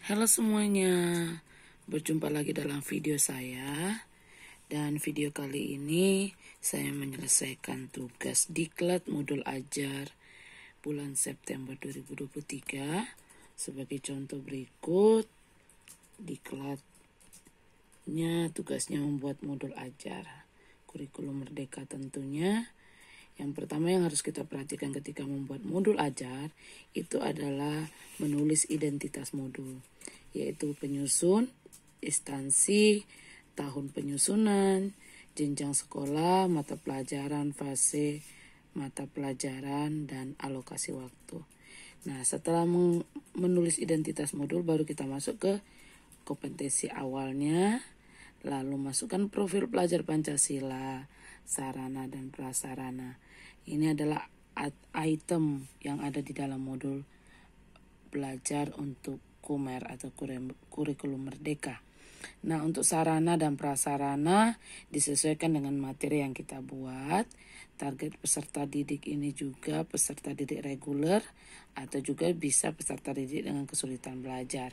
Halo semuanya, berjumpa lagi dalam video saya. Dan video kali ini saya menyelesaikan tugas Diklat Modul Ajar bulan September 2023. Sebagai contoh berikut, Diklatnya tugasnya membuat modul ajar kurikulum merdeka tentunya. Yang pertama yang harus kita perhatikan ketika membuat modul ajar itu adalah menulis identitas modul, yaitu penyusun, instansi, tahun penyusunan, jenjang sekolah, mata pelajaran, fase mata pelajaran, dan alokasi waktu. Nah, setelah menulis identitas modul baru kita masuk ke kompetensi awalnya, lalu masukkan profil pelajar Pancasila, sarana dan prasarana. Ini adalah item yang ada di dalam modul belajar untuk KUMER atau kurikulum merdeka. Nah, untuk sarana dan prasarana disesuaikan dengan materi yang kita buat. Target peserta didik ini juga peserta didik reguler atau juga bisa peserta didik dengan kesulitan belajar.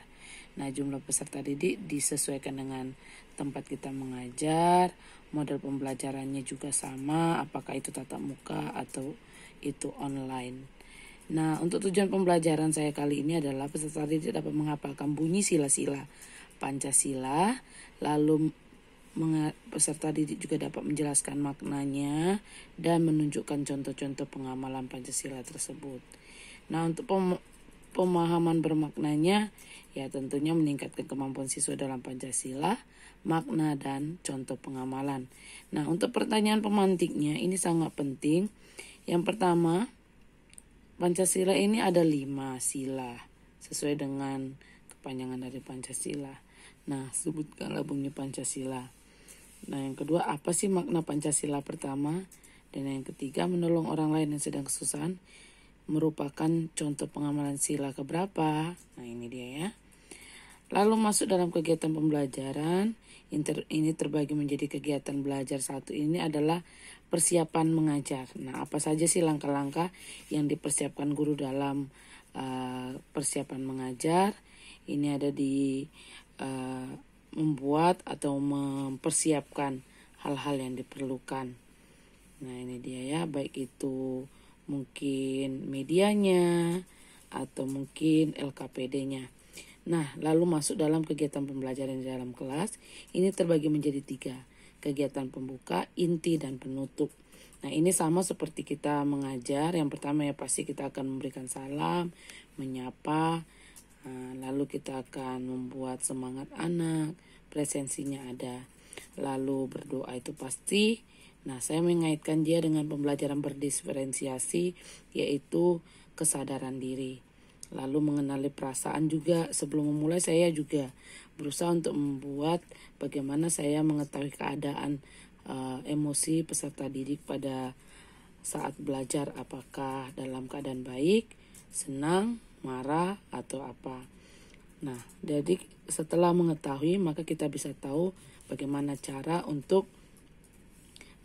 Nah, jumlah peserta didik disesuaikan dengan tempat kita mengajar, model pembelajarannya juga sama, apakah itu tatap muka atau itu online. Nah, untuk tujuan pembelajaran saya kali ini adalah peserta didik dapat menghafalkan bunyi sila-sila Pancasila, lalu peserta didik juga dapat menjelaskan maknanya dan menunjukkan contoh-contoh pengamalan Pancasila tersebut. Nah, untuk pemahaman bermaknanya, ya tentunya meningkatkan kemampuan siswa dalam Pancasila, makna dan contoh pengamalan. Nah, untuk pertanyaan pemantiknya ini sangat penting. Yang pertama, Pancasila ini ada 5 sila sesuai dengan kepanjangan dari Pancasila. Nah, sebutkanlah bunyi Pancasila. Nah, yang kedua, apa sih makna Pancasila pertama? Dan yang ketiga, menolong orang lain yang sedang kesusahan merupakan contoh pengamalan sila keberapa? Nah, ini dia ya. Lalu masuk dalam kegiatan pembelajaran. Ini terbagi menjadi kegiatan belajar. Satu ini adalah persiapan mengajar. Nah, apa saja sih langkah-langkah yang dipersiapkan guru dalam persiapan mengajar? Ini ada di membuat atau mempersiapkan hal-hal yang diperlukan. Nah, ini dia ya, baik itu mungkin medianya atau mungkin LKPD-nya. Nah, lalu masuk dalam kegiatan pembelajaran di dalam kelas. Ini terbagi menjadi 3. Kegiatan pembuka, inti, dan penutup. Nah, ini sama seperti kita mengajar. Yang pertama ya pasti kita akan memberikan salam, menyapa. Lalu kita akan membuat semangat anak, presensinya ada. Lalu berdoa itu pasti. Nah, saya mengaitkan dia dengan pembelajaran berdiferensiasi, yaitu kesadaran diri. Lalu mengenali perasaan juga. Sebelum memulai saya juga berusaha untuk membuat bagaimana saya mengetahui keadaan emosi peserta didik pada saat belajar, apakah dalam keadaan baik, senang, marah, atau apa. Nah, jadi setelah mengetahui maka kita bisa tahu bagaimana cara untuk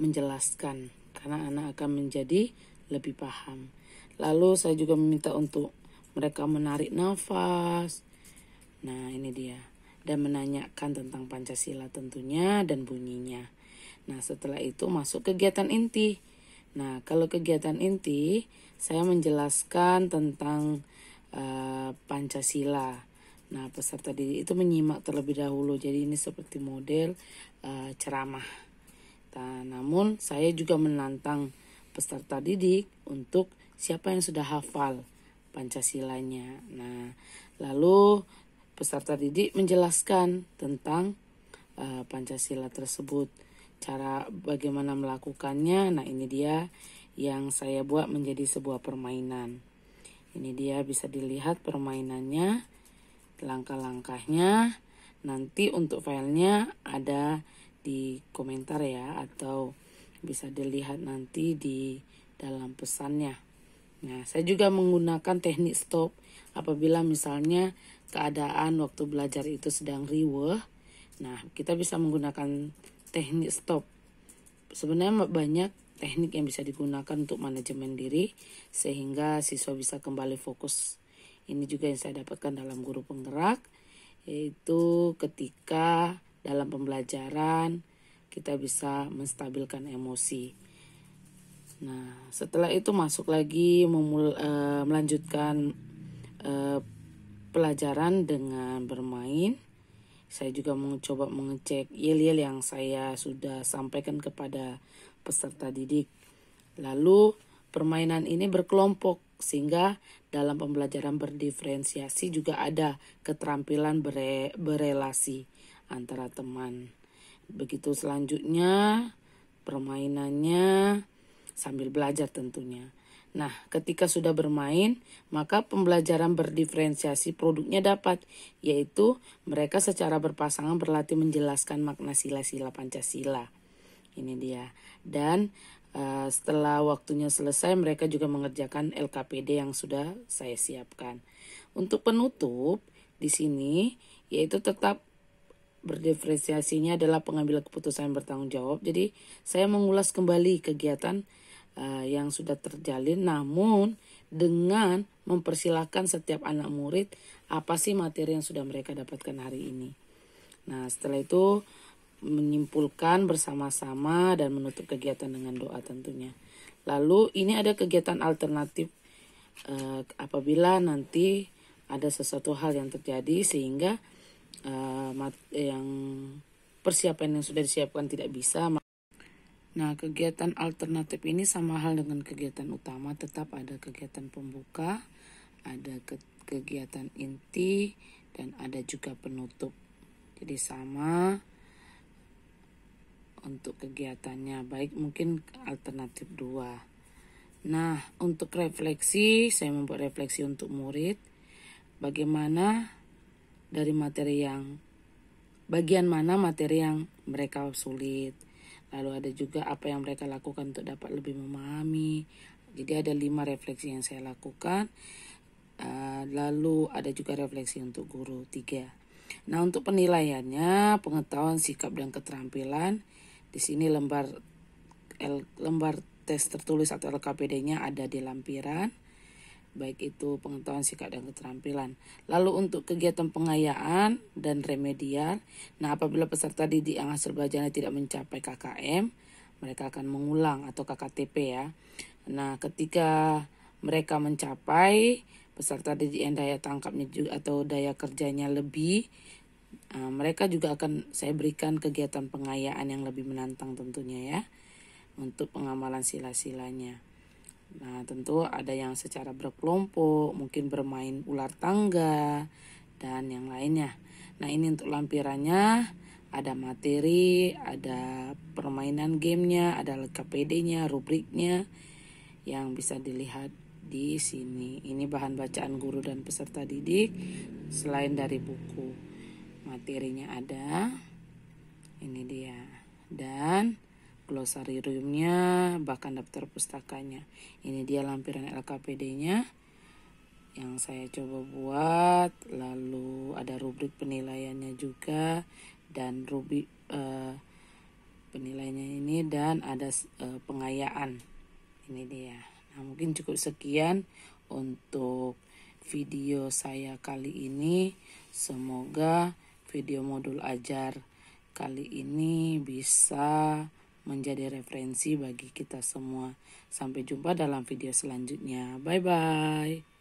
menjelaskan, karena anak akan menjadi lebih paham. Lalu saya juga meminta untuk mereka menarik nafas. Nah, ini dia. Dan menanyakan tentang Pancasila tentunya dan bunyinya. Nah, setelah itu masuk kegiatan inti. Nah, kalau kegiatan inti saya menjelaskan tentang Pancasila. Nah, peserta didik itu menyimak terlebih dahulu. Jadi ini seperti model ceramah. Nah, namun saya juga menantang peserta didik untuk siapa yang sudah hafal Pancasilanya. Nah, lalu peserta didik menjelaskan tentang Pancasila tersebut. Cara bagaimana melakukannya, nah ini dia yang saya buat menjadi sebuah permainan. Ini dia bisa dilihat permainannya, langkah-langkahnya. Nanti untuk filenya ada di komentar ya, atau bisa dilihat nanti di dalam pesannya. Nah, saya juga menggunakan teknik stop apabila misalnya keadaan waktu belajar itu sedang riweuh. Nah, kita bisa menggunakan teknik stop. Sebenarnya banyak teknik yang bisa digunakan untuk manajemen diri sehingga siswa bisa kembali fokus. Ini juga yang saya dapatkan dalam guru penggerak. yaitu ketika dalam pembelajaran kita bisa menstabilkan emosi. Nah, setelah itu masuk lagi melanjutkan pelajaran dengan bermain. Saya juga mencoba mengecek yel-yel yang saya sudah sampaikan kepada peserta didik. Lalu permainan ini berkelompok sehingga dalam pembelajaran berdiferensiasi juga ada keterampilan berelasi antara teman. Begitu selanjutnya permainannya sambil belajar tentunya. Nah, ketika sudah bermain, maka pembelajaran berdiferensiasi produknya dapat, yaitu mereka secara berpasangan berlatih menjelaskan makna sila-sila Pancasila. Ini dia. Dan setelah waktunya selesai, mereka juga mengerjakan LKPD yang sudah saya siapkan. Untuk penutup di sini, yaitu tetap berdiferensiasinya adalah pengambilan keputusan bertanggung jawab. Jadi saya mengulas kembali kegiatan yang sudah terjalin, namun dengan mempersilahkan setiap anak murid apa sih materi yang sudah mereka dapatkan hari ini. Nah, setelah itu menyimpulkan bersama-sama dan menutup kegiatan dengan doa tentunya. Lalu ini ada kegiatan alternatif apabila nanti ada sesuatu hal yang terjadi sehingga yang persiapan yang sudah disiapkan tidak bisa. Nah, kegiatan alternatif ini sama hal dengan kegiatan utama, tetap ada kegiatan pembuka, ada kegiatan inti, dan ada juga penutup. Jadi sama untuk kegiatannya, baik mungkin alternatif 2. Nah, untuk refleksi, saya membuat refleksi untuk murid. Bagaimana dari bagian mana materi yang mereka sulit. Lalu ada juga apa yang mereka lakukan untuk dapat lebih memahami. Jadi ada 5 refleksi yang saya lakukan. Lalu ada juga refleksi untuk guru 3. Nah, untuk penilaiannya, pengetahuan, sikap, dan keterampilan. Di sini lembar tes tertulis atau LKPD-nya ada di lampiran. Baik itu pengetahuan, sikap, dan keterampilan. Lalu untuk kegiatan pengayaan dan remedial, nah apabila peserta didik yang hasil belajarnya tidak mencapai KKM, mereka akan mengulang atau KKTP ya. Nah, ketika mereka mencapai, peserta didik yang daya tangkapnya juga atau daya kerjanya lebih, mereka juga akan saya berikan kegiatan pengayaan yang lebih menantang tentunya ya, untuk pengamalan sila-silanya. Nah, tentu ada yang secara berkelompok, mungkin bermain ular tangga, dan yang lainnya. Nah, ini untuk lampirannya, ada materi, ada permainan gamenya, ada LKPD-nya, rubriknya, yang bisa dilihat di sini. Ini bahan bacaan guru dan peserta didik, selain dari buku. Materinya ada, ini dia. Dan glosariumnya, bahkan daftar pustakanya. Ini dia lampiran LKPD-nya yang saya coba buat. Lalu ada rubrik penilaiannya juga, dan rubrik penilaiannya ini, dan ada pengayaan. Ini dia. Nah, mungkin cukup sekian untuk video saya kali ini. Semoga video modul ajar kali ini bisa menjadi referensi bagi kita semua. Sampai jumpa dalam video selanjutnya. Bye-bye.